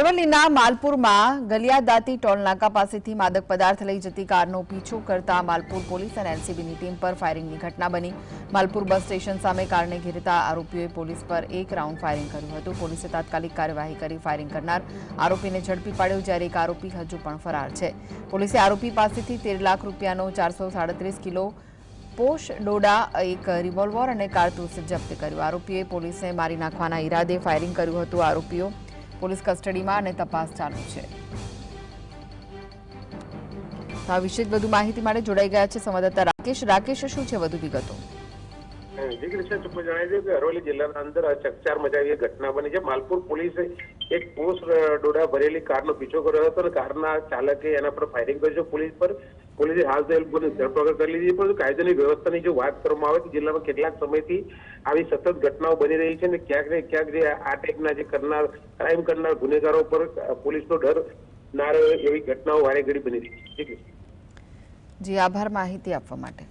અરવલ્લીના માલપુરમાં ગલિયાદાતી ટોલનાકા પાસેથી માદક પદાર્થ લઈ જતી કારનો પીછો કરતા માલપુર પોલીસ અને એલસીબીની ટીમ પર ફાયરિંગની ઘટના બની। માલપુર બસ સ્ટેશન સામે કારને ઘેરતા આરોપીઓએ પોલીસ પર એક રાઉન્ડ ફાયરિંગ કર્યું હતું। પોલીસે તાત્કાલિક કાર્યવાહી કરી ફાયરિંગ કરનાર આરોપીને ઝડપી પાડ્યો, જ્યારે એક આરોપી હજુ પણ ફરાર છે। પોલીસે આરોપી પાસેથી 13 લાખ રૂપિયાનો 437 કિલો પોશ ડોડા, એક રિવોલ્વર અને કારતૂસ જપ્ત કર્યું। આરોપીએ પોલીસને મારી નાખવાના ઈરાદે ફાયરિંગ કર્યું હતું। આરોપીઓ પોલીસ કસ્ટડીમાં અને તપાસ ચાલુ છે। આ વિશે વધુ માહિતી માટે જોડાઈ ગયા છે સંવાદદાતા રાકેશ। રાકેશ, શું છે વધુ વિગતો? અરવલ્લી જિલ્લાના અંદર ચકચાર મચાવી ઘટના બની છે। માલપુર પોલીસે એક પોસ્ટ ડોડા ભરેલી કારનો પીછો કર્યો હતો અને કારના ચાલકે એના પર ફાયરિંગ કર્યું છે। પોલીસે હાલ તો એ લોકોની ધરપકડ કરી લીધી, પરંતુ કાયદાની વ્યવસ્થાની જો વાત કરવામાં આવે તો જિલ્લામાં કેટલાક સમયથી આવી સતત ઘટનાઓ બની રહી છે અને ક્યાંક ને ક્યાંક જે આ ટાઈપના જે ક્રાઇમ કરનાર ગુનેગારો પર પોલીસનો ડર ના રહે એવી ઘટનાઓ વારે ઘડી બની રહી છે। જી, આભાર માહિતી આપવા માટે।